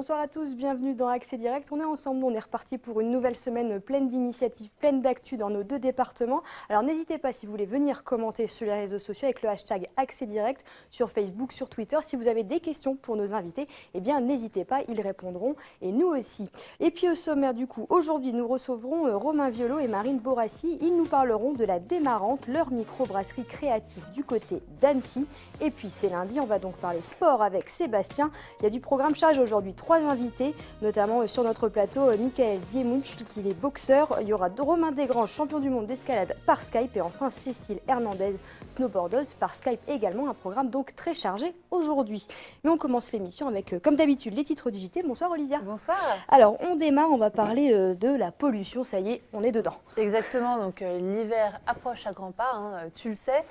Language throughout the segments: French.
Bonsoir à tous, bienvenue dans Accès Direct. On est ensemble, on est reparti pour une nouvelle semaine pleine d'initiatives, pleine d'actu dans nos deux départements. Alors n'hésitez pas si vous voulez venir commenter sur les réseaux sociaux avec le hashtag Accès Direct sur Facebook, sur Twitter. Si vous avez des questions pour nos invités, eh bien n'hésitez pas, ils répondront et nous aussi. Et puis au sommaire du coup, aujourd'hui nous recevrons Romain Violo et Marine Borassi. Ils nous parleront de la Démarrante, leur microbrasserie créative du côté d'Annecy. Et puis c'est lundi, on va donc parler sport avec Sébastien. Il y a du programme chargé aujourd'hui, 3 invités, notamment sur notre plateau, Michael Diemunch, qui est boxeur. Il y aura Romain Desgrands, champion du monde d'escalade par Skype. Et enfin Cécile Hernandez, snowboardeuse par Skype également. Un programme donc très chargé aujourd'hui. Mais on commence l'émission avec, comme d'habitude, les titres du JT. Bonsoir Olivia. Bonsoir. Alors on démarre, on va parler de la pollution. Ça y est, on est dedans. Exactement, donc l'hiver approche à grands pas, hein, tu le sais.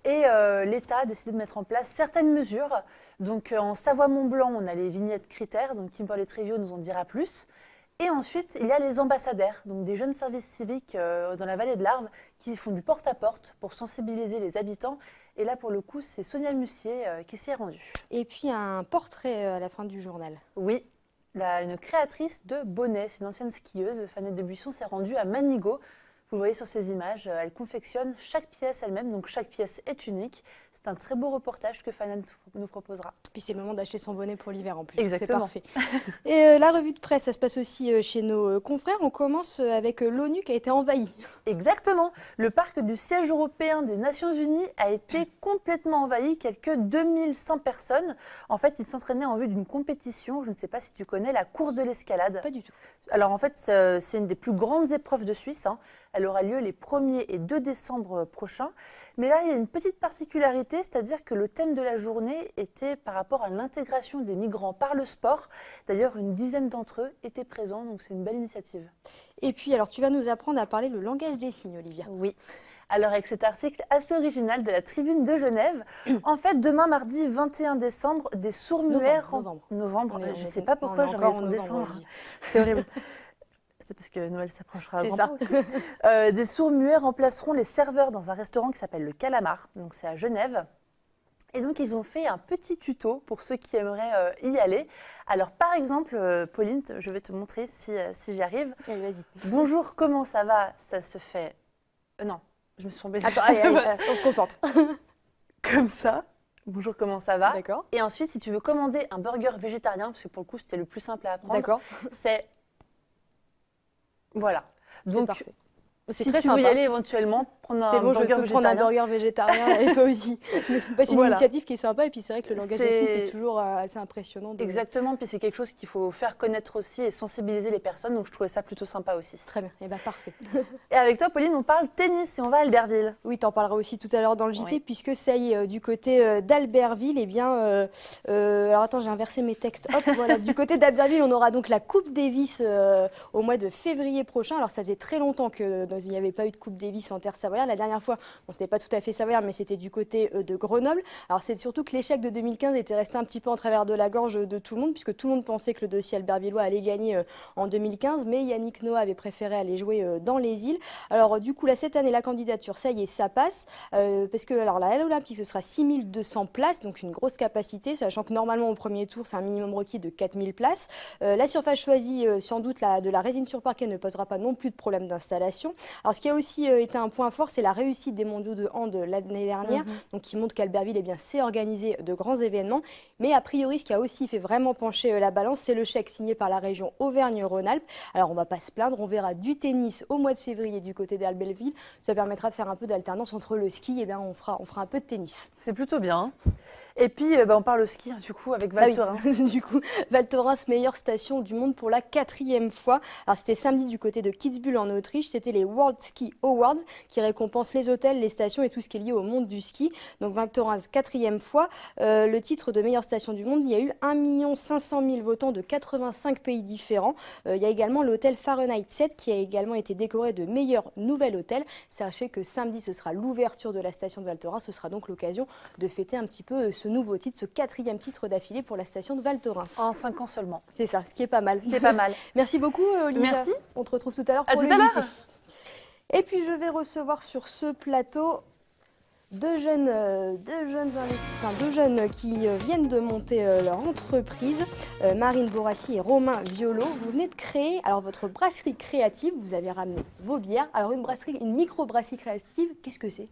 Et l'État a décidé de mettre en place certaines mesures. Donc en Savoie-Mont-Blanc, on a les vignettes critères, donc Kimberly Trevio nous en dira plus. Et ensuite, il y a les ambassadeurs, donc des jeunes services civiques dans la vallée de l'Arve qui font du porte-à-porte pour sensibiliser les habitants. Et là, pour le coup, c'est Sonia Mussier qui s'y est rendue. Et puis un portrait à la fin du journal. Oui, une créatrice de bonnets, c'est une ancienne skieuse, Fanette de Buisson, s'est rendue à Manigot. Vous le voyez sur ces images, elle confectionne chaque pièce elle-même, donc chaque pièce est unique. C'est un très beau reportage que Fanette nous proposera. Puis c'est le moment d'acheter son bonnet pour l'hiver en plus. Exactement. C'est parfait. Et la revue de presse, ça se passe aussi chez nos confrères. On commence avec l'ONU qui a été envahie. Exactement. Le parc du siège européen des Nations Unies a été complètement envahi. Quelques 2100 personnes. En fait, ils s'entraînaient en vue d'une compétition. Je ne sais pas si tu connais la course de l'escalade. Pas du tout. Alors en fait, c'est une des plus grandes épreuves de Suisse. Hein. Elle aura lieu les 1er et 2 décembre prochains. Mais là, il y a une petite particularité, c'est-à-dire que le thème de la journée était par rapport à l'intégration des migrants par le sport. D'ailleurs, une dizaine d'entre eux étaient présents, donc c'est une belle initiative. Et puis, alors, tu vas nous apprendre à parler le langage des signes, Olivia. Oui. Alors, avec cet article assez original de la Tribune de Genève, en fait, demain, mardi 21 décembre, des sourds-muets... Novembre. Je ne sais pas pourquoi j'en ai en décembre. C'est horrible. C'est parce que Noël s'approchera à grands pas aussi. Des sourds-muets remplaceront les serveurs dans un restaurant qui s'appelle le Calamar. Donc c'est à Genève. Et donc ils ont fait un petit tuto pour ceux qui aimeraient y aller. Alors par exemple, Pauline, je vais te montrer si j'y arrive. Allez, vas-y. Bonjour, comment ça va? Ça se fait... non, je me suis trompée. Attends, allez, on se concentre. Comme ça. Bonjour, comment ça va? D'accord. Et ensuite, si tu veux commander un burger végétarien, parce que pour le coup c'était le plus simple à apprendre. D'accord. C'est... Voilà. Donc, c'est si très tu sympa. veux y aller éventuellement, prendre c'est un bon, burger je peux prendre un burger végétarien et toi aussi. C'est une initiative qui est sympa et puis c'est vrai que le langage des signes, c'est toujours assez impressionnant. Exactement, puis c'est quelque chose qu'il faut faire connaître aussi et sensibiliser les personnes, donc je trouvais ça plutôt sympa aussi. Très bien, et bien parfait. Et avec toi, Pauline, on parle tennis et on va à Albertville. Oui, tu en parleras aussi tout à l'heure dans le JT, puisque ça y est, du côté d'Albertville, eh bien, alors attends, j'ai inversé mes textes. Hop, voilà, du côté d'Albertville, on aura donc la Coupe Davis au mois de février prochain. Alors ça faisait très longtemps qu'il n'y avait pas eu de Coupe Davis en terre savoyarde. La dernière fois, bon, c'était pas tout à fait savoyard, mais c'était du côté de Grenoble. Alors c'est surtout que l'échec de 2015 était resté un petit peu en travers de la gorge de tout le monde, puisque tout le monde pensait que le dossier albertvillois allait gagner en 2015, mais Yannick Noah avait préféré aller jouer dans les îles. Alors du coup, là, cette année, la candidature, ça y est, ça passe, parce que alors, la Halle Olympique, ce sera 6200 places, donc une grosse capacité, sachant que normalement, au premier tour, c'est un minimum requis de 4000 places. La surface choisie, sans doute, de la résine sur parquet ne posera pas non plus de problème d'installation. Alors ce qui a aussi été un point fort, c'est la réussite des mondiaux de hand l'année dernière, donc qui montre qu'Albertville, eh bien, sait organiser de grands événements. Mais a priori, ce qui a aussi fait vraiment pencher la balance, c'est le chèque signé par la région Auvergne-Rhône-Alpes. Alors on ne va pas se plaindre, on verra du tennis au mois de février du côté d'Albertville. Ça permettra de faire un peu d'alternance entre le ski, et bien on fera un peu de tennis. C'est plutôt bien. Et puis on parle ski du coup avec Val Thorens. Oui. Du coup, Val Thorens, meilleure station du monde pour la 4e fois. Alors c'était samedi du côté de Kitzbühel en Autriche, c'était les World Ski Awards qui récompensent les hôtels, les stations et tout ce qui est lié au monde du ski. Donc Val Thorens, 4e fois. Le titre de meilleure station du monde, il y a eu 1 500 000 votants de 85 pays différents. Il y a également l'hôtel Fahrenheit 7 qui a également été décoré de meilleur nouvel hôtel. Sachez que samedi, ce sera l'ouverture de la station de Val Thorens. Ce sera donc l'occasion de fêter un petit peu ce nouveau titre, ce 4e titre d'affilée pour la station de Val Thorens. En 5 ans seulement. C'est ça, ce qui est pas mal. Ce qui est pas mal. Merci beaucoup, Olivia. Merci. On te retrouve tout à l'heure pour le JT. Et puis je vais recevoir sur ce plateau deux jeunes qui viennent de monter leur entreprise, Marine Borassi et Romain Violo. Vous venez de créer alors votre brasserie créative, vous avez ramené vos bières. Alors une micro-brasserie créative, qu'est-ce que c'est?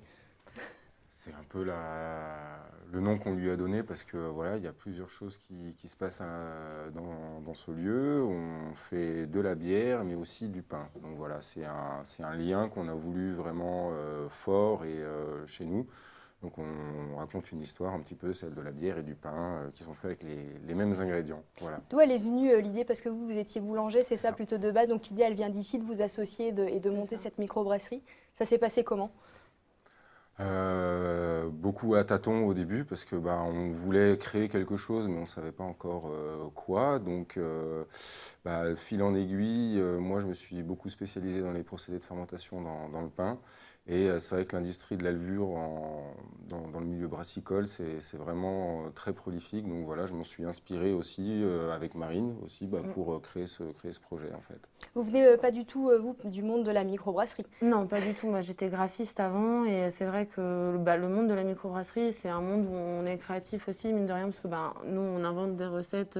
C'est un peu le nom qu'on lui a donné parce que voilà, il y a plusieurs choses qui se passent dans ce lieu. On fait de la bière, mais aussi du pain. Donc voilà, c'est un lien qu'on a voulu vraiment fort et chez nous. Donc on raconte une histoire un petit peu, celle de la bière et du pain, qui sont faits avec les mêmes ingrédients. Voilà. D'où elle est venue l'idée? Parce que vous étiez boulanger, c'est ça plutôt de base. Donc l'idée, elle vient d'ici, de vous associer et de monter cette micro-brasserie. Ça s'est passé comment? Beaucoup à tâtons au début parce que on voulait créer quelque chose mais on ne savait pas encore quoi. Donc fil en aiguille, moi je me suis beaucoup spécialisé dans les procédés de fermentation dans le pain. Et c'est vrai que l'industrie de la levure dans le milieu brassicole, c'est vraiment très prolifique. Donc voilà, je m'en suis inspiré aussi avec Marine aussi pour créer ce projet en fait. Vous venez pas du tout, vous, du monde de la microbrasserie? Non, pas du tout. Moi, j'étais graphiste avant et c'est vrai que le monde de la microbrasserie, c'est un monde où on est créatif aussi, mine de rien, parce que nous, on invente des recettes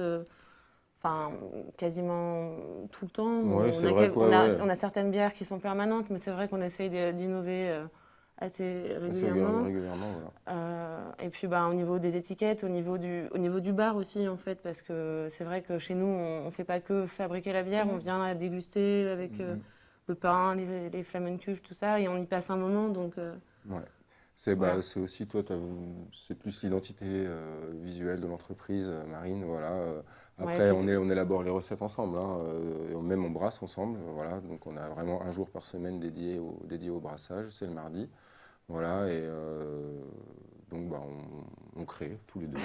quasiment tout le temps. Ouais, on a certaines bières qui sont permanentes, mais c'est vrai qu'on essaye d'innover assez régulièrement. Voilà. Et puis au niveau des étiquettes, au niveau du bar aussi en fait, parce que c'est vrai que chez nous on fait pas que fabriquer la bière, on vient la déguster avec le pain, les flamencuches, tout ça, et on y passe un moment donc. Ouais. C'est aussi toi, c'est plus l'identité visuelle de l'entreprise, Marine, voilà. Après, on élabore les recettes ensemble, hein, même on brasse ensemble, voilà. Donc on a vraiment un jour par semaine dédié au brassage, c'est le mardi, voilà. Et donc on crée tous les deux.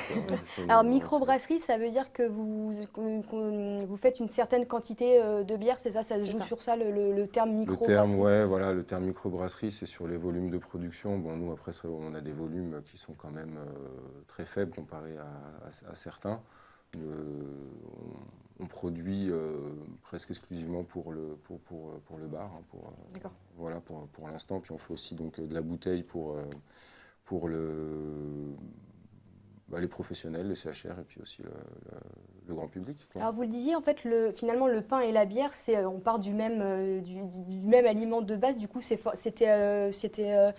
Alors microbrasserie, ça veut dire que vous faites une certaine quantité de bière, c'est ça? Ça joue sur ça le terme microbrasserie? Le terme microbrasserie, c'est sur les volumes de production. Bon, nous après, on a des volumes qui sont quand même très faibles comparés à certains. On produit presque exclusivement pour le bar, hein, voilà, pour l'instant. Puis on fait aussi donc de la bouteille pour les professionnels, le CHR et puis aussi le grand public. Quoi. Alors vous le disiez, en fait, finalement le pain et la bière, on part du même aliment de base. Du coup, c'était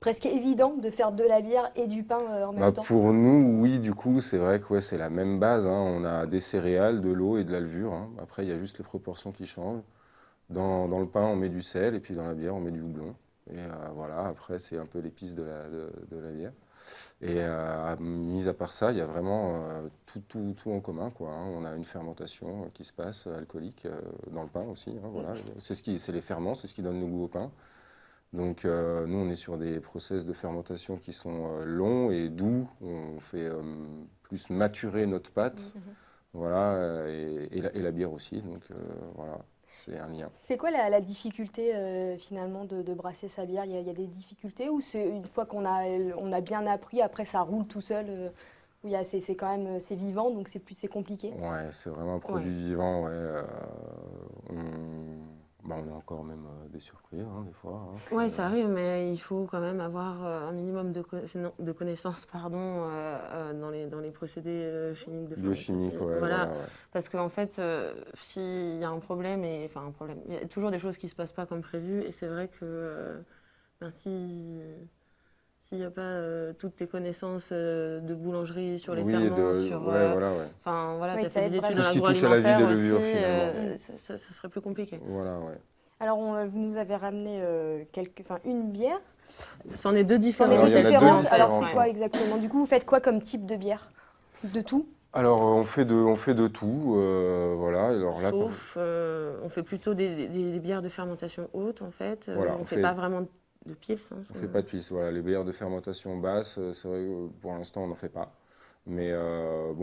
presque évident de faire de la bière et du pain en même temps. Pour nous, oui, du coup, c'est vrai que c'est la même base. Hein. On a des céréales, de l'eau et de la levure. Hein. Après, il y a juste les proportions qui changent. Dans le pain, on met du sel et puis dans la bière, on met du houblon. Et voilà, après, c'est un peu l'épice de la bière. Et mis à part ça, il y a vraiment tout en commun, quoi, hein. On a une fermentation qui se passe alcoolique dans le pain aussi. Hein, voilà. C'est les ferments, c'est ce qui donne le goût au pain. Donc nous, on est sur des process de fermentation qui sont longs et doux. On fait plus maturer notre pâte, voilà, et la bière aussi. Donc voilà. C'est un lien. C'est quoi la difficulté finalement de brasser sa bière? Il y a des difficultés ou c'est une fois qu'on a bien appris, après ça roule tout seul c'est quand même c'est vivant, donc c'est compliqué? Ouais, c'est vraiment un produit vivant. Ouais. On a encore même des surprises des fois. Hein, ouais, ça arrive, mais il faut quand même avoir un minimum de connaissances dans les procédés chimiques de fermentation. Biochimiques, ouais. Voilà. Parce qu'en fait, s'il y a un problème, il y a toujours des choses qui ne se passent pas comme prévu, et c'est vrai que s'il n'y a pas toutes tes connaissances de boulangerie sur les ferments, tu as fait des études dans l'agroalimentaire aussi, ça serait plus compliqué. Voilà, ouais. Alors, vous nous avez ramené une bière. C'en est deux différentes. Alors, c'est quoi exactement? Du coup, vous faites quoi comme type de bière? De tout? Alors, on fait de tout, voilà. Alors, là, on fait plutôt des bières de fermentation haute, en fait. Voilà, on ne fait pas vraiment de pils. Hein, on ne fait pas de pils, voilà. Les bières de fermentation basse, c'est vrai que pour l'instant, on n'en fait pas. Mais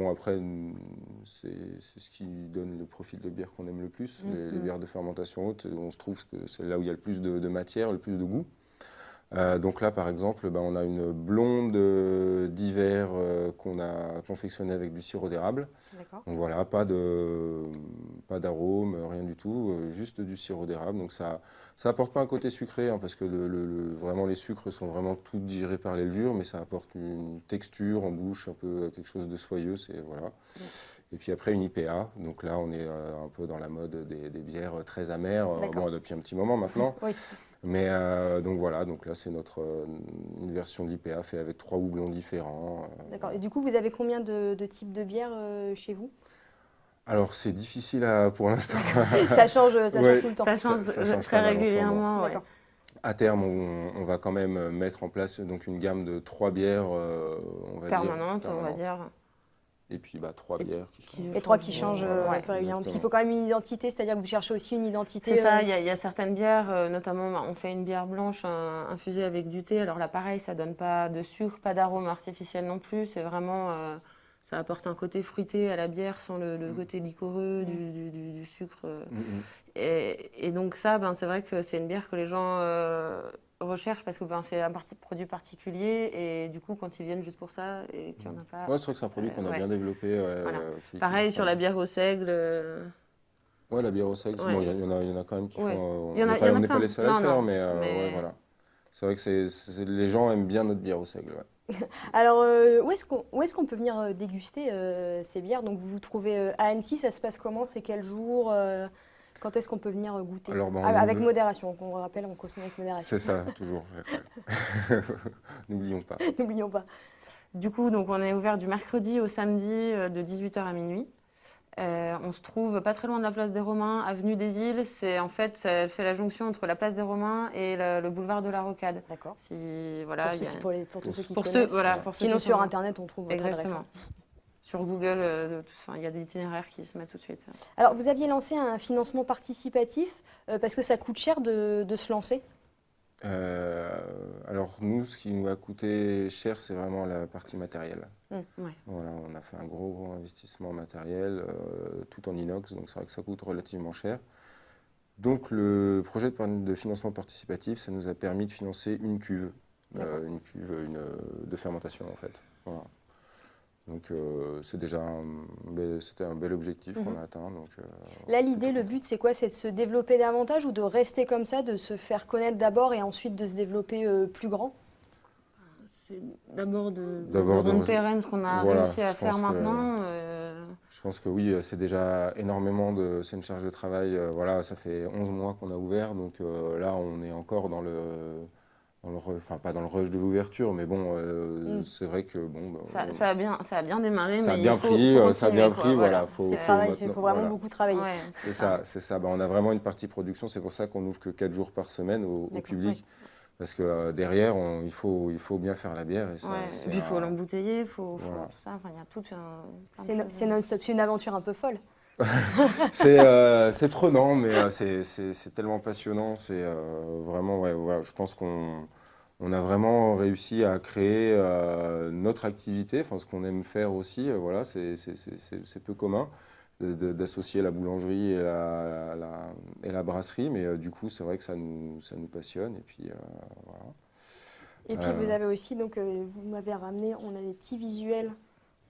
après, c'est ce qui donne le profil de bière qu'on aime le plus. Les bières de fermentation haute, on se trouve que c'est là où il y a le plus de matière, le plus de goût. Donc là, par exemple, on a une blonde d'hiver qu'on a confectionnée avec du sirop d'érable. Donc voilà, pas d'arôme, rien du tout, juste du sirop d'érable. Donc ça apporte pas un côté sucré, hein, parce que vraiment les sucres sont vraiment tout digérés par les levures, mais ça apporte une texture en bouche, un peu quelque chose de soyeux. Voilà. Et puis après, une IPA. Donc là, on est un peu dans la mode des bières très amères, depuis un petit moment maintenant. Oui. Mais donc voilà, donc là, c'est une version d'IPA faite avec 3 houblons différents. D'accord. Et du coup, vous avez combien de types de bières chez vous? Alors, c'est difficile pour l'instant. Ça change tout le temps. Ça change très régulièrement. Ouais. À terme, on va quand même mettre en place donc, une gamme de 3 bières permanentes, on va dire. Et puis 3 bières qui changent. Et 3 qui changent régulièrement. Parce qu'il faut quand même une identité, c'est-à-dire que vous cherchez aussi une identité. C'est ça, il y a certaines bières, notamment on fait une bière blanche infusée avec du thé. Alors là, pareil, ça donne pas de sucre, pas d'arôme artificiel non plus. C'est vraiment, ça apporte un côté fruité à la bière sans le côté liquoreux du sucre. Et donc ça, c'est vrai que c'est une bière que les gens recherche parce que c'est un produit particulier et du coup quand ils viennent juste pour ça et qu'il n'y en a pas. Ouais, c'est vrai que c'est un produit qu'on a bien développé. Voilà. Pareil sur la bière au seigle. Ouais, la bière au seigle, il y en a quand même qui font. On n'est pas les seuls à le faire, mais voilà. C'est vrai que les gens aiment bien notre bière au seigle. Ouais. Alors, où est-ce qu'on peut venir déguster ces bières? Donc vous vous trouvez à Annecy, ça se passe comment? C'est quel jour? Quand est-ce qu'on peut venir goûter? Alors, avec modération, on rappelle, on consomme avec modération. C'est ça, toujours. N'oublions pas. N'oublions pas. Du coup, donc, on est ouvert du mercredi au samedi de 18h à minuit. On se trouve pas très loin de la place des Romains, avenue des Îles. Ça fait la jonction entre la place des Romains et le boulevard de la Rocade. D'accord. Voilà, pour tous ceux qui connaissent. Sinon, sur Internet, on trouve votre adresse. Sur Google, il y a des itinéraires qui se mettent tout de suite. Alors, vous aviez lancé un financement participatif parce que ça coûte cher de se lancer? Alors, nous, ce qui nous a coûté cher, c'est vraiment la partie matérielle. Voilà, on a fait un gros investissement matériel, tout en inox, donc c'est vrai que ça coûte relativement cher. Donc, le projet de financement participatif, ça nous a permis de financer une cuve de fermentation, en fait. Voilà. Donc c'était un bel objectif qu'on a atteint. Donc, là, l'idée, le but, c'est quoi? C'est de se développer davantage ou de rester comme ça, de se faire connaître d'abord et ensuite de se développer plus grand? C'est d'abord de rendre pérenne ce qu'on a réussi à faire maintenant. Je pense que oui, c'est déjà énormément c'est une charge de travail. Voilà, ça fait 11 mois qu'on a ouvert, donc là, on est encore dans pas dans le rush de l'ouverture, mais bon, c'est vrai que ça a bien démarré, ça mais a bien pris, voilà. Il faut vraiment beaucoup travailler. Ouais, c'est ça. On a vraiment une partie production, c'est pour ça qu'on n'ouvre que 4 jours par semaine au public. Oui. Parce que derrière, il faut bien faire la bière. Et puis il faut l'embouteiller, il faut tout ça. Enfin, il y a tout c'est non-stop, c'est une aventure un peu folle. C'est prenant, mais c'est tellement passionnant. C'est vraiment, voilà, je pense qu'on a vraiment réussi à créer notre activité, enfin ce qu'on aime faire aussi. Voilà, c'est peu commun d'associer la boulangerie et la brasserie, mais du coup, c'est vrai que ça nous passionne. Et puis voilà. Et puis vous avez aussi, donc vous m'avez ramené, on a des petits visuels,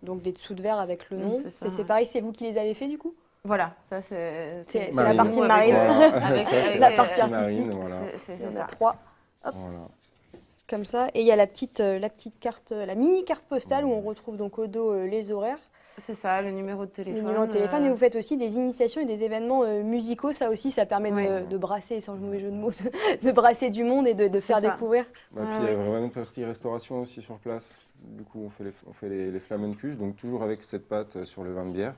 donc des dessous de verre avec le nom. C'est pareil, c'est vous qui les avez fait du coup? Voilà, ça c'est la partie de Marine, avec la partie artistique. Voilà. C'est ça. 3, hop, voilà. Comme ça. Et il y a la petite carte, la mini carte postale où on retrouve donc au dos les horaires. C'est ça, le numéro de téléphone. Le numéro de téléphone, et vous faites aussi des initiations et des événements musicaux. Ça aussi, ça permet de brasser, sans le mauvais jeu de mots, de brasser du monde et de faire découvrir. Puis il y a vraiment une partie restauration aussi sur place. Du coup, on fait les flamencuches, donc toujours avec cette pâte sur le vin de bière.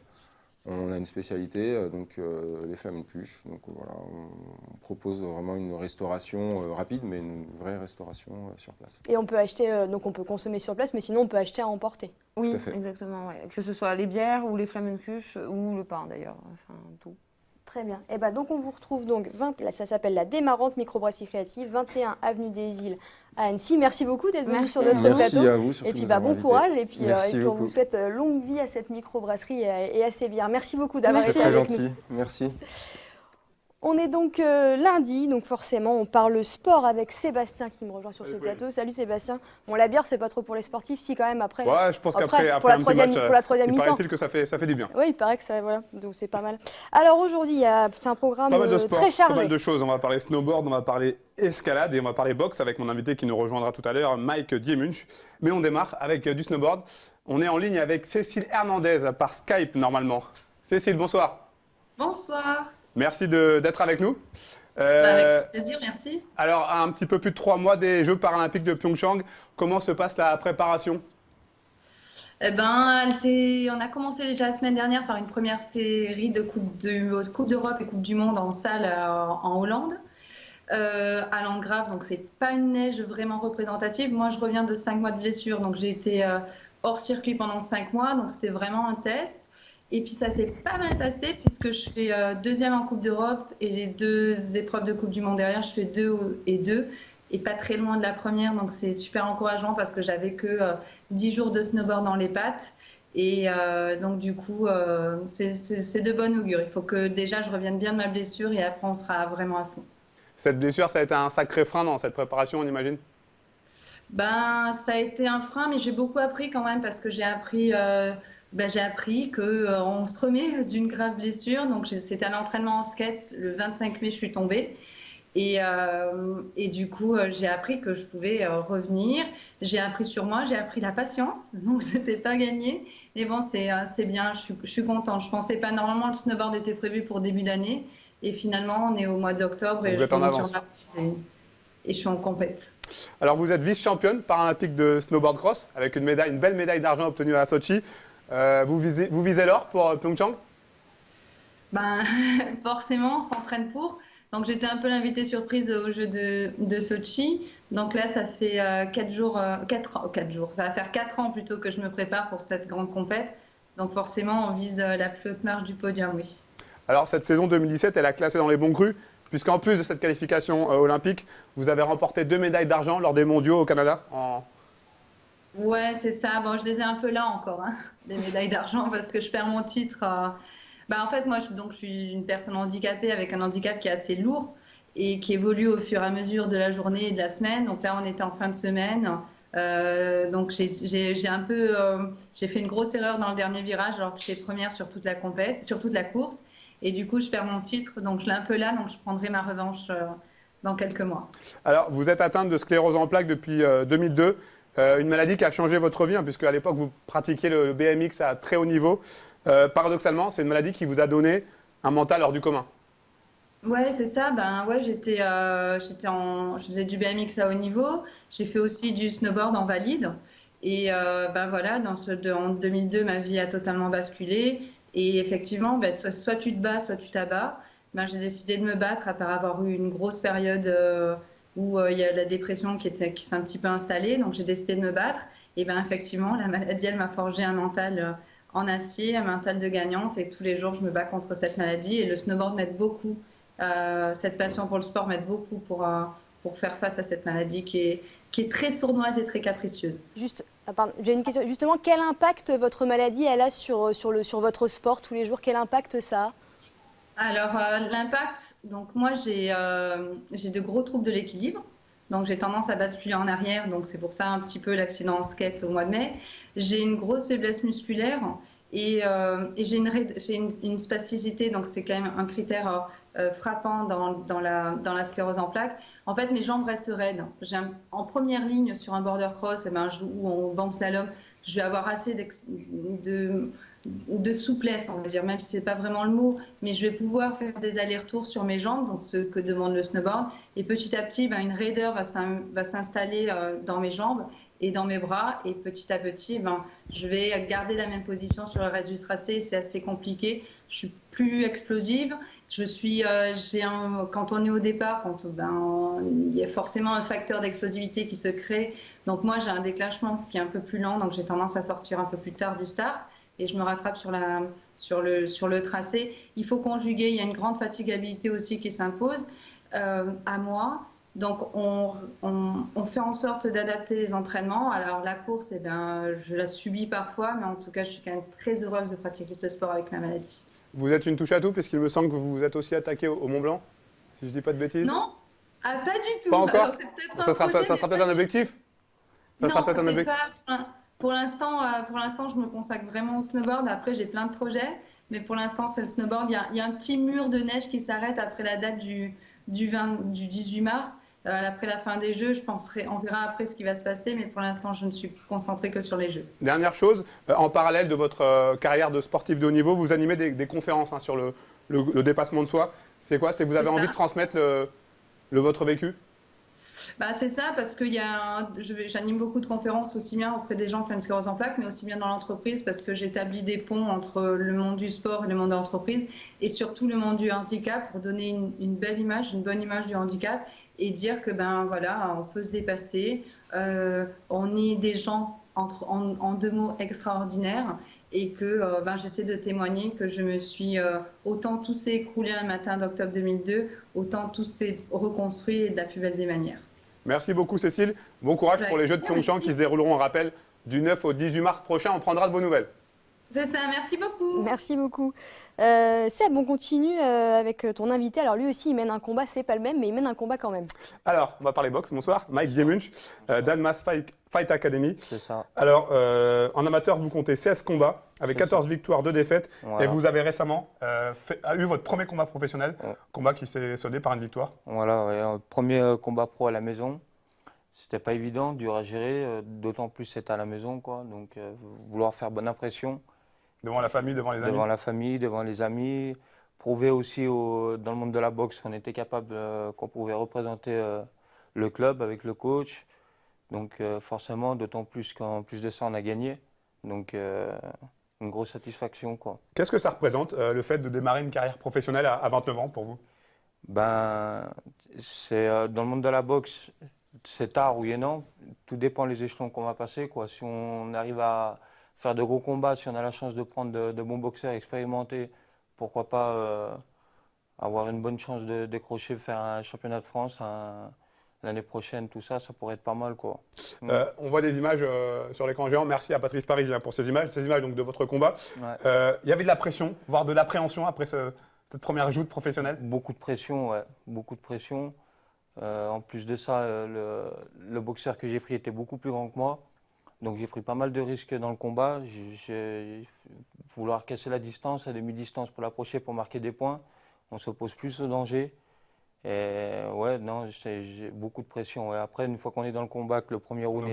On a une spécialité, donc les flamencuches. Donc voilà, on propose vraiment une restauration rapide, mais une vraie restauration sur place. Et on peut acheter, donc on peut consommer sur place, mais sinon on peut acheter à emporter. Oui, exactement. Ouais. Que ce soit les bières ou les flamencuches ou le pain d'ailleurs, enfin tout. Très bien. Et donc on vous retrouve donc, là, ça s'appelle la Démarrante Microbrasserie Créative, 21 avenue des Îles à Annecy. Merci beaucoup d'être venu sur notre plateau. Merci à vous. Et puis bon courage et puis on vous souhaite longue vie à cette microbrasserie et à ces bières. Merci beaucoup d'avoir été avec nous. C'est très gentil. Merci. On est donc lundi, donc forcément on parle sport avec Sébastien qui me rejoint sur ce plateau. Salut Sébastien. Bon, la bière c'est pas trop pour les sportifs, si quand même après. Ouais, je pense qu'après pour la troisième il mi-temps. paraît-il que ça fait du bien. Oui, il paraît que ça, voilà, donc c'est pas mal. Alors aujourd'hui, c'est un programme pas mal de sport, très chargé. pas mal de choses. On va parler snowboard, on va parler escalade et on va parler boxe avec mon invité qui nous rejoindra tout à l'heure, Mike Diemunch. Mais on démarre avec du snowboard. On est en ligne avec Cécile Hernandez par Skype normalement. Cécile, bonsoir. Bonsoir. Merci d'être avec nous. Avec plaisir, merci. Alors, à un petit peu plus de 3 mois des Jeux paralympiques de Pyeongchang, comment se passe la préparation? Eh ben, on a commencé déjà la semaine dernière par une première série de Coupe d'Europe et Coupe du Monde en salle en Hollande, à Landgrave. Donc, c'est pas une neige vraiment représentative. Moi, je reviens de 5 mois de blessure, donc j'ai été hors circuit pendant 5 mois. Donc, c'était vraiment un test. Et puis ça s'est pas mal passé puisque je fais deuxième en Coupe d'Europe et les 2 épreuves de Coupe du Monde derrière, je fais 2 et 2 et pas très loin de la première. Donc c'est super encourageant parce que j'avais que 10 jours de snowboard dans les pattes. Et donc du coup, c'est de bon augure. Il faut que déjà je revienne bien de ma blessure et après on sera vraiment à fond. Cette blessure, ça a été un sacré frein dans cette préparation, on imagine? Ben, ça a été un frein, mais j'ai beaucoup appris quand même parce que j'ai appris qu'on se remet d'une grave blessure. Donc, c'était un entraînement en skate. Le 25 mai, je suis tombée. Et du coup, j'ai appris que je pouvais revenir. J'ai appris sur moi, j'ai appris la patience. Donc, c'était pas gagné. Mais bon, c'est bien, je suis contente. Je pensais pas, normalement, le snowboard était prévu pour début d'année. Et finalement, on est au mois d'octobre. Vous êtes en avance. Et je suis en compète. Alors, vous êtes vice-championne paralympique de snowboard cross avec une belle médaille d'argent obtenue à Sochi. Vous visez l'or pour Pyeongchang? Ben, forcément, on s'entraîne pour. Donc, j'étais un peu l'invitée surprise aux Jeux de Sochi. Donc là, ça fait 4 jours. Ça va faire 4 ans plutôt que je me prépare pour cette grande compète. Donc forcément, on vise la plus haute marche du podium, oui. Alors, cette saison 2017, elle a classé dans les bons crus, puisqu'en plus de cette qualification olympique, vous avez remporté 2 médailles d'argent lors des mondiaux au Canada. Ouais, c'est ça. Bon, je les ai un peu là encore, hein, des médailles d'argent, parce que je perds mon titre. En fait, moi, je suis une personne handicapée avec un handicap qui est assez lourd et qui évolue au fur et à mesure de la journée et de la semaine. Donc là, on était en fin de semaine. Donc j'ai fait une grosse erreur dans le dernier virage alors que j'étais première sur toute la course. Et du coup, je perds mon titre. Donc je l'ai un peu là. Donc je prendrai ma revanche dans quelques mois. Alors, vous êtes atteinte de sclérose en plaques depuis 2002. Une maladie qui a changé votre vie, hein, puisque à l'époque, vous pratiquiez le BMX à très haut niveau. Paradoxalement, c'est une maladie qui vous a donné un mental hors du commun. Ouais, c'est ça. Ouais, je faisais du BMX à haut niveau. J'ai fait aussi du snowboard en valide. Et voilà, en 2002, ma vie a totalement basculé. Et effectivement, soit tu te bats, soit tu t'abats. J'ai décidé de me battre après avoir eu une grosse période où il y a la dépression qui s'est un petit peu installée. Donc j'ai décidé de me battre. Et effectivement, la maladie, elle m'a forgé un mental en acier, un mental de gagnante. Et tous les jours, je me bats contre cette maladie. Et le snowboard m'aide beaucoup. Cette passion pour le sport m'aide beaucoup pour faire face à cette maladie qui est très sournoise et très capricieuse. J'ai une question. Justement, quel impact votre maladie elle a sur votre sport tous les jours? Quel impact ça a? Alors, l'impact, donc moi j'ai de gros troubles de l'équilibre. Donc j'ai tendance à basculer en arrière, donc c'est pour ça un petit peu l'accident en skate au mois de mai. J'ai une grosse faiblesse musculaire et j'ai une spasticité, donc c'est quand même un critère frappant dans la sclérose en plaques. En fait, mes jambes restent raides. En première ligne sur un border cross, ou en banc slalom, je vais avoir assez de souplesse, on va dire, même si c'est pas vraiment le mot, mais je vais pouvoir faire des allers-retours sur mes jambes, donc ce que demande le snowboard. Et petit à petit, une raideur va s'installer dans mes jambes et dans mes bras. Et petit à petit, je vais garder la même position sur le reste du tracé. C'est assez compliqué. Je suis plus explosive. Quand on est au départ, il y a forcément un facteur d'explosivité qui se crée. Donc moi, j'ai un déclenchement qui est un peu plus lent, donc j'ai tendance à sortir un peu plus tard du start. Et je me rattrape sur le tracé. Il faut conjuguer, il y a une grande fatigabilité aussi qui s'impose à moi. Donc on fait en sorte d'adapter les entraînements. Alors la course, je la subis parfois, mais en tout cas je suis quand même très heureuse de pratiquer ce sport avec ma maladie. Vous êtes une touche à tout, puisqu'il me semble que vous vous êtes aussi attaqué au Mont Blanc, si je dis pas de bêtises. Non, ah, pas du tout. Pas encore. Alors, c'est peut-être Ça un sera, projet, ça mais sera pas peut-être un du objectif. Ça Non, sera peut-être un c'est objectif. pas. Pour l'instant, je me consacre vraiment au snowboard. Après, j'ai plein de projets, mais pour l'instant, c'est le snowboard. Il y a un petit mur de neige qui s'arrête après la date du 18 mars. Après la fin des Jeux, on verra après ce qui va se passer, mais pour l'instant, je ne suis concentrée que sur les Jeux. Dernière chose, en parallèle de votre carrière de sportif de haut niveau, vous animez des conférences hein, sur le dépassement de soi. C'est quoi? C'est que vous avez C'est envie ça. de transmettre votre vécu? Bah, c'est ça, parce que j'anime beaucoup de conférences aussi bien auprès des gens qui ont une sclérose en plaques, mais aussi bien dans l'entreprise, parce que j'établis des ponts entre le monde du sport et le monde de l'entreprise, et surtout le monde du handicap, pour donner une belle image, une bonne image du handicap, et dire que ben voilà, on peut se dépasser, on est des gens en deux mots extraordinaires, et que j'essaie de témoigner que je me suis autant tout s'est écroulé un matin d'octobre 2002, autant tout s'est reconstruit et de la plus belle des manières. Merci beaucoup Cécile. Bon courage pour les Jeux de Pyeongchang qui se dérouleront, on rappelle, du 9 au 18 mars prochain. On prendra de vos nouvelles. C'est ça, merci beaucoup. Merci beaucoup. Seb, on continue avec ton invité. Alors lui aussi, il mène un combat, c'est pas le même, mais il mène un combat quand même. Alors, on va parler boxe. Bonsoir, Mike Diemunch, d'Almas Fight Academy. C'est ça. Alors, en amateur, vous comptez 16 combats, avec 14 victoires, 2 défaites. Voilà. Et vous avez récemment eu votre premier combat professionnel, combat qui s'est soldé par une victoire. Voilà, ouais, premier combat pro à la maison. C'était pas évident, dur à gérer, d'autant plus c'était à la maison, quoi. Donc, vouloir faire bonne impression. Devant la famille, devant les amis. Devant la famille, devant les amis. Prouver aussi dans le monde de la boxe qu'on était capable, qu'on pouvait représenter le club avec le coach. Donc forcément, d'autant plus qu'en plus de ça, on a gagné. Donc une grosse satisfaction, quoi. Qu'est-ce que ça représente, le fait de démarrer une carrière professionnelle à 29 ans pour vous? Ben, c'est dans le monde de la boxe, c'est tard, oui et non. Tout dépend des échelons qu'on va passer, quoi. Si on arrive à faire de gros combats, si on a la chance de prendre de bons boxeurs expérimentés, pourquoi pas avoir une bonne chance de décrocher, faire un championnat de France l'année prochaine, tout ça, ça pourrait être pas mal, quoi. On voit des images sur l'écran géant. Merci à Patrice Parisien pour ces images donc, de votre combat. Ouais. Il y avait de la pression, voire de l'appréhension après cette première joute professionnelle? Beaucoup de pression, ouais. Beaucoup de pression. En plus de ça, le boxeur que j'ai pris était beaucoup plus grand que moi. Donc j'ai pris pas mal de risques dans le combat. J'ai vouloir casser la distance, à demi-distance pour l'approcher, pour marquer des points. On s'oppose plus au danger. Et ouais, non, j'ai beaucoup de pression. Et après, une fois qu'on est dans le combat, que le premier round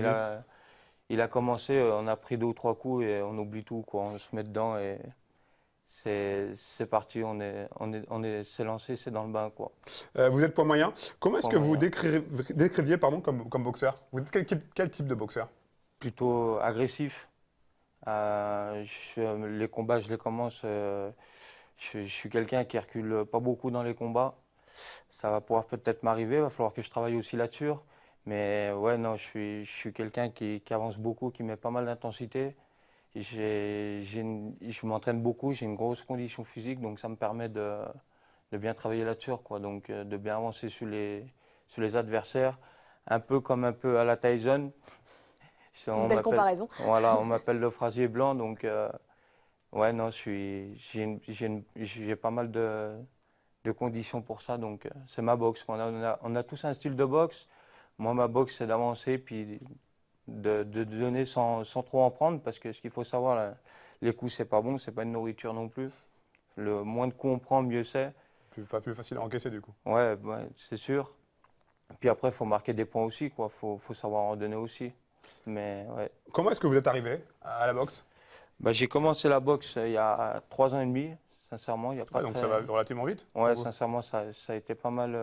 il a commencé, on a pris 2 ou 3 coups et on oublie tout, quoi. On se met dedans et c'est parti. C'est lancé, c'est dans le bain, quoi. Vous êtes poids moyen. Comment est-ce que vous moyen. décriviez comme boxeur? Vous êtes quel type de boxeur? Plutôt agressif. Les combats, je les commence. Je suis quelqu'un qui recule pas beaucoup dans les combats. Ça va pouvoir peut-être m'arriver, il va falloir que je travaille aussi là-dessus. Mais ouais, non, je suis quelqu'un qui avance beaucoup, qui met pas mal d'intensité. Je m'entraîne beaucoup, j'ai une grosse condition physique, donc ça me permet de bien travailler là-dessus, quoi. Donc de bien avancer sur les adversaires, un peu comme à la Tyson. Une belle comparaison. Voilà, on m'appelle le Frasier blanc, donc ouais, non, j'ai pas mal de conditions pour ça, donc c'est ma boxe. On a tous un style de boxe. Moi, ma boxe, c'est d'avancer, puis de donner sans trop en prendre, parce que ce qu'il faut savoir, là, les coups, c'est pas bon, c'est pas une nourriture non plus. Le moins de coups on prend, mieux c'est. Pas plus facile à encaisser, du coup. Ouais, c'est sûr. Puis après, il faut marquer des points aussi, quoi. Faut savoir en donner aussi. Mais ouais. Comment est-ce que vous êtes arrivé à la boxe? J'ai commencé la boxe il y a 3 ans et demi, sincèrement. Donc ça va relativement vite? Ouais, sincèrement, ça a été pas mal.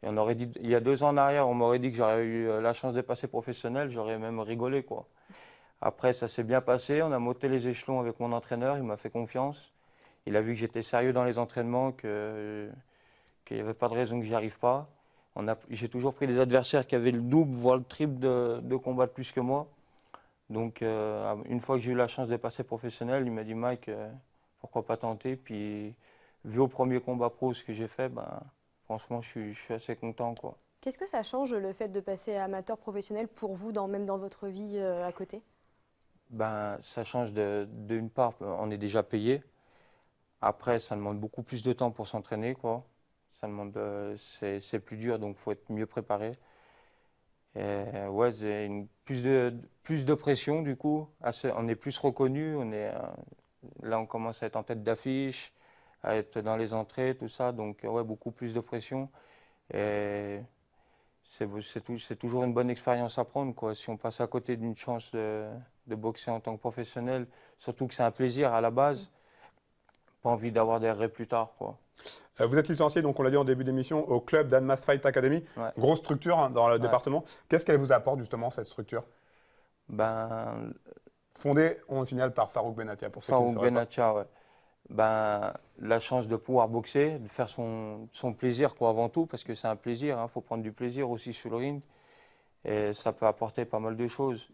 Et on aurait dit, il y a 2 ans en arrière, on m'aurait dit que j'aurais eu la chance de passer professionnel, j'aurais même rigolé, quoi. Après, ça s'est bien passé, on a monté les échelons avec mon entraîneur, il m'a fait confiance. Il a vu que j'étais sérieux dans les entraînements, qu'il n'y avait pas de raison que j'y arrive pas. J'ai toujours pris des adversaires qui avaient le double, voire le triple de combats de plus que moi. Donc, une fois que j'ai eu la chance de passer professionnel, il m'a dit « Mike, pourquoi pas tenter ?» Puis, vu au premier combat pro ce que j'ai fait, franchement, je suis assez content, quoi. Qu'est-ce que ça change le fait de passer amateur professionnel pour vous, même dans votre vie à côté? Ça change d'une part, on est déjà payé. Après, ça demande beaucoup plus de temps pour s'entraîner, quoi. Ça demande, c'est plus dur, donc il faut être mieux préparé. Et, ouais, c'est plus de pression, du coup. On est plus reconnu, là, on commence à être en tête d'affiche, à être dans les entrées, tout ça. Donc, ouais, beaucoup plus de pression. Et c'est toujours une bonne expérience à prendre, quoi. Si on passe à côté d'une chance de boxer en tant que professionnel, surtout que c'est un plaisir à la base, pas envie d'avoir des regrets plus tard, quoi. Vous êtes licencié, donc on l'a dit en début d'émission, au club d'Anmas Fight Academy. Ouais. Grosse structure hein, dans le département. Qu'est-ce qu'elle vous apporte justement, cette structure? Ben, Fondée, on le signale, par Farouk Benatia, pour ceux qui ne Farouk sauraient pas. Benatia, ouais. Ben, la chance de pouvoir boxer, de faire son plaisir, quoi, avant tout, parce que c'est un plaisir, hein, faut prendre du plaisir aussi sur le ring. Et ça peut apporter pas mal de choses.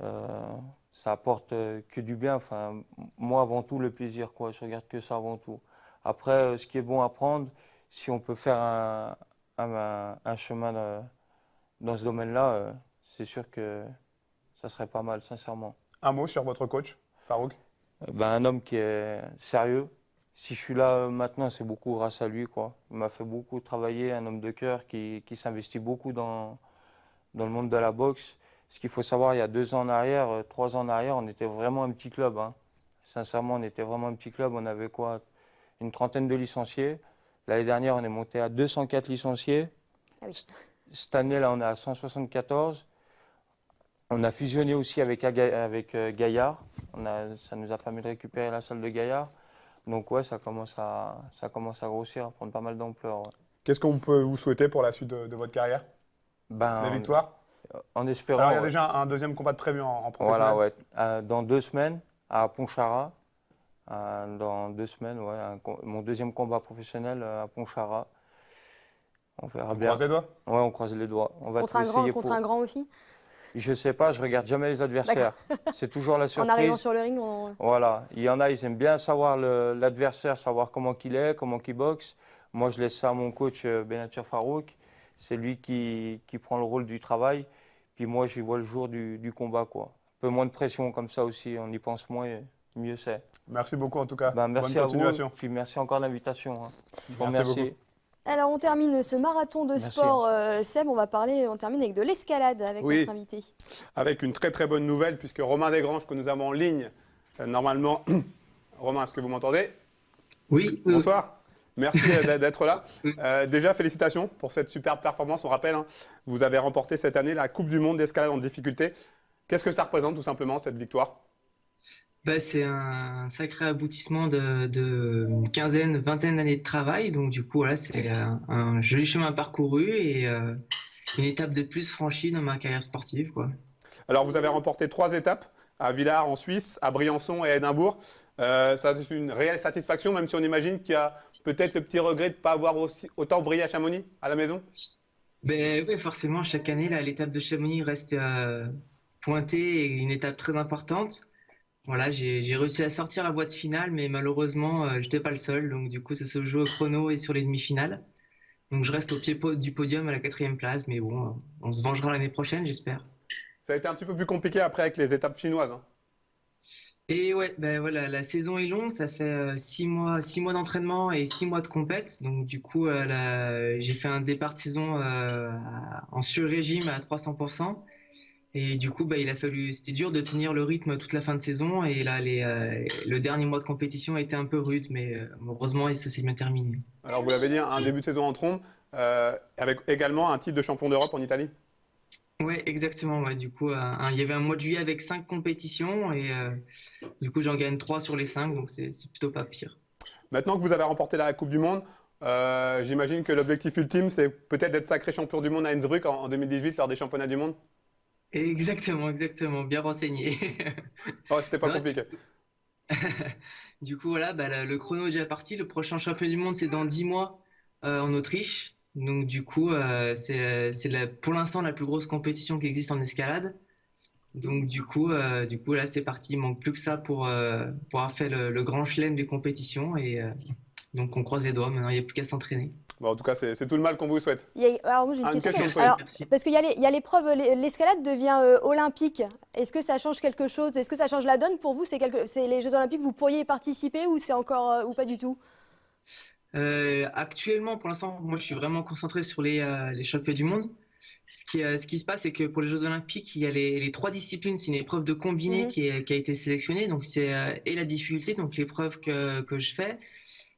Ça apporte que du bien. Enfin, moi, avant tout, le plaisir, quoi. Je regarde que ça avant tout. Après, ce qui est bon à prendre, si on peut faire un chemin dans ce domaine-là, c'est sûr que ça serait pas mal, sincèrement. Un mot sur votre coach, Farouk? Ben, un homme qui est sérieux. Si je suis là maintenant, c'est beaucoup grâce à lui, quoi. Il m'a fait beaucoup travailler, un homme de cœur qui s'investit beaucoup dans le monde de la boxe. Ce qu'il faut savoir, il y a 2 ans en arrière, 3 ans en arrière, on était vraiment un petit club, hein. Sincèrement, on était vraiment un petit club. On avait quoi? Une trentaine de licenciés. L'année dernière, on est monté à 204 licenciés. Ah oui. Cette année, là, on est à 174. On a fusionné aussi avec Gaillard. Ça nous a permis de récupérer la salle de Gaillard. Donc ouais, ça commence à grossir, à prendre pas mal d'ampleur. Ouais. Qu'est-ce qu'on peut vous souhaiter pour la suite de votre carrière? La victoire? En espérant. Alors, il y a déjà un deuxième combat de prévu en professionnel. Voilà, ouais. Dans 2 semaines, à Pontcharra. Dans 2 semaines, ouais, mon deuxième combat professionnel à Pontcharra. On verra bien. On croise les doigts? Ouais, on croise les doigts. On va Contre un grand, contre un grand aussi? Je sais pas, je regarde jamais les adversaires. C'est toujours la surprise. En arrivant sur le ring, on... Voilà, il y en a, ils aiment bien savoir l'adversaire, savoir comment qu'il est, comment qu'il boxe. Moi, je laisse ça à mon coach Benatia Farouk. C'est lui qui prend le rôle du travail. Puis moi, j'y vois le jour du combat, quoi. Un peu moins de pression comme ça aussi, on y pense moins, et mieux c'est. Merci beaucoup en tout cas. Ben, merci Bonne à continuation. vous, puis merci encore de l'invitation. Hein. Merci beaucoup. Alors, on termine ce marathon de sport, Seb. On termine avec de l'escalade avec notre invité. Avec une très très bonne nouvelle, puisque Romain Desgranges, que nous avons en ligne, normalement. Romain, est-ce que vous m'entendez? Oui. Bonsoir. Merci d'être là. Déjà, félicitations pour cette superbe performance. On rappelle, hein, vous avez remporté cette année la Coupe du Monde d'escalade en difficulté. Qu'est-ce que ça représente tout simplement, cette victoire? C'est un sacré aboutissement de une quinzaine, vingtaine d'années de travail. Donc du coup, voilà, c'est un joli chemin parcouru et une étape de plus franchie dans ma carrière sportive, quoi. Alors, vous avez remporté 3 étapes, à Villars en Suisse, à Briançon et à Édimbourg. Ça c'est une réelle satisfaction, même si on imagine qu'il y a peut-être le petit regret de ne pas avoir autant brillé à Chamonix, à la maison? Oui, forcément, chaque année, l'étape de Chamonix reste pointée et une étape très importante. Voilà, j'ai réussi à sortir la boîte finale, mais malheureusement, je n'étais pas le seul. Donc, du coup, ça se joue au chrono et sur les demi-finales. Donc, je reste au pied du podium à la 4e place. Mais bon, on se vengera l'année prochaine, j'espère. Ça a été un petit peu plus compliqué après avec les étapes chinoises. Hein. Et ouais, voilà, la saison est longue. Ça fait 6 mois d'entraînement et 6 mois de compète. Donc, du coup, j'ai fait un départ de saison en sur-régime à 300%. Et du coup, c'était dur de tenir le rythme toute la fin de saison. Et là, le dernier mois de compétition a été un peu rude, mais heureusement, ça s'est bien terminé. Alors, vous l'avez dit, un début de saison en trombe, avec également un titre de champion d'Europe en Italie. Oui, exactement. Ouais. Du coup, il y avait un mois de juillet avec 5 compétitions et du coup, j'en gagne 3 sur les 5, donc c'est plutôt pas pire. Maintenant que vous avez remporté la Coupe du Monde, j'imagine que l'objectif ultime, c'est peut-être d'être sacré champion du monde à Innsbruck en 2018 lors des championnats du monde. Exactement, bien renseigné. Oh, c'était pas compliqué. Du coup, voilà, le chrono est déjà parti. Le prochain championnat du monde, c'est dans 10 mois en Autriche. Donc, du coup, c'est pour l'instant la plus grosse compétition qui existe en escalade. Donc, du coup, là, c'est parti. Il manque plus que ça pour pouvoir faire le grand chelem des compétitions. Et Donc on croise les doigts, maintenant il n'y a plus qu'à s'entraîner. Bon, en tout cas, c'est tout le mal qu'on vous souhaite. Alors moi j'ai une question. Alors, parce qu'il y a l'épreuve, l'escalade devient olympique. Est-ce que ça change quelque chose? Est-ce que ça change la donne pour vous? C'est les Jeux Olympiques, vous pourriez y participer ou c'est encore ou pas du tout? Actuellement, pour l'instant, moi je suis vraiment concentré sur les championnats du monde. Ce qui se passe, c'est que pour les Jeux Olympiques, il y a les 3 disciplines. C'est une épreuve de combiné qui a été sélectionnée. Donc c'est et la difficulté, donc l'épreuve que je fais,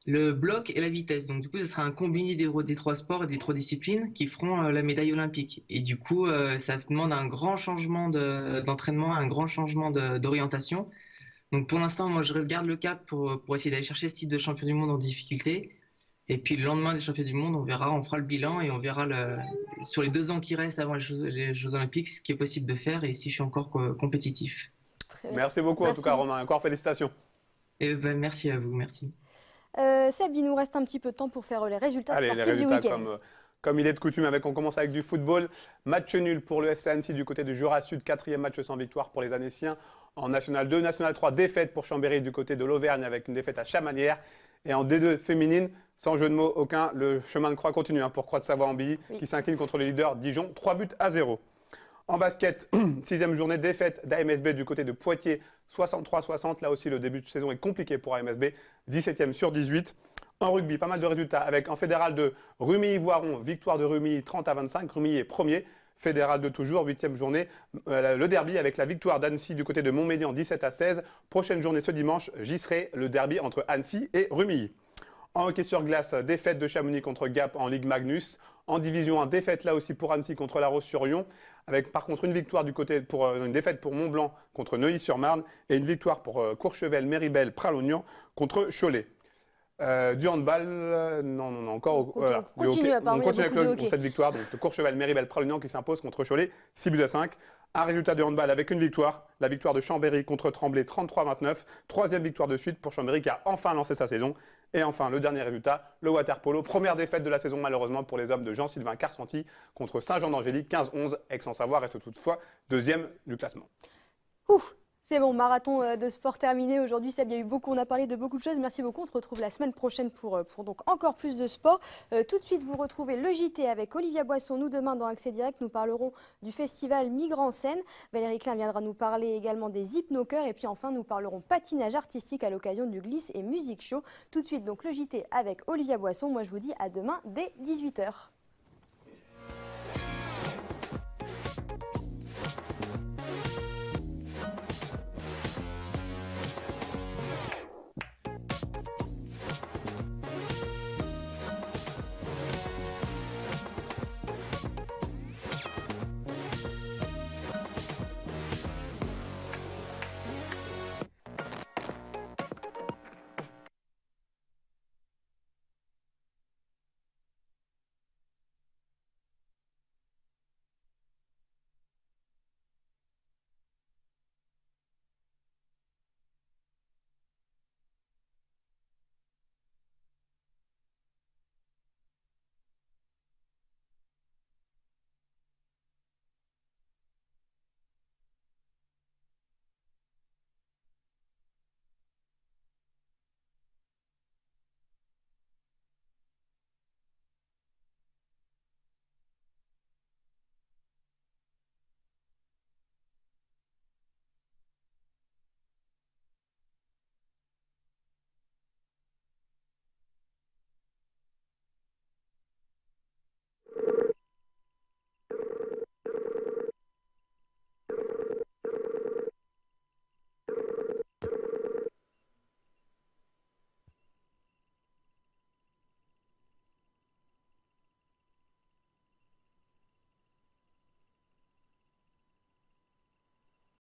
le bloc et la vitesse. Donc du coup, ce sera un combiné des 3 sports et des 3 disciplines qui feront la médaille olympique. Et du coup, ça demande un grand changement d'entraînement, un grand changement d'orientation. Donc pour l'instant, moi je regarde le cap pour essayer d'aller chercher ce titre de champion du monde en difficulté. Et puis le lendemain des championnats du monde, on fera le bilan et on verra sur les 2 ans qui restent avant les Jeux Olympiques ce qui est possible de faire et si je suis encore compétitif. Merci beaucoup en tout cas Romain, encore félicitations. Et merci à vous, merci. Seb, il nous reste un petit peu de temps pour faire les résultats sportifs du week-end. Comme il est de coutume, on commence avec du football. Match nul pour le FC Annecy du côté du Jura Sud, 4e match sans victoire pour les Annéciens. En National 2, National 3, défaite pour Chambéry du côté de l'Auvergne avec une défaite à Chamanières. Et en D2 féminine, sans jeu de mots aucun, le chemin de croix continue pour Croix de Savoie-en-Billy qui s'incline contre le leader Dijon, 3-0. En basket, 6e journée, défaite d'AMSB du côté de Poitiers, 63-60. Là aussi, le début de saison est compliqué pour AMSB, 17e sur 18. En rugby, pas mal de résultats avec en fédéral de Rumilly-Voiron, victoire de Rumilly 30-25. Rumilly est premier. Fédéral de toujours, 8e journée, le derby avec la victoire d'Annecy du côté de Montmélian 17-16. Prochaine journée ce dimanche, j'y serai, le derby entre Annecy et Rumilly. En hockey sur glace, défaite de Chamonix contre Gap en Ligue Magnus. En division 1, défaite là aussi pour Annecy contre La Roche-sur-Yon. Avec par contre une victoire une défaite pour Mont-Blanc contre Neuilly-sur-Marne et une victoire pour Courchevel, Méribel, Pralognan contre Cholet. Du handball, encore. On continue avec cette victoire de Courchevel, Méribel, Pralognan qui s'impose contre Cholet, 6-5. Un résultat de handball avec une victoire, la victoire de Chambéry contre Tremblay, 33-29. 3e victoire de suite pour Chambéry qui a enfin lancé sa saison. Et enfin, le dernier résultat, le waterpolo. Première défaite de la saison malheureusement pour les hommes de Jean-Sylvain Carsanti contre Saint-Jean-d'Angély, 15-11. Aix-en-Savoie reste toutefois 2e du classement. Ouf! C'est bon, marathon de sport terminé aujourd'hui. Seb, on a parlé de beaucoup de choses. Merci beaucoup. On se retrouve la semaine prochaine pour donc encore plus de sport. Tout de suite, vous retrouvez le JT avec Olivia Boisson. Nous, demain, dans Accès Direct, nous parlerons du festival Migrants en scène. Valérie Klein viendra nous parler également des hypnochœurs. Et puis enfin, nous parlerons patinage artistique à l'occasion du Glisse et Music Show. Tout de suite, donc le JT avec Olivia Boisson. Moi, je vous dis à demain dès 18h.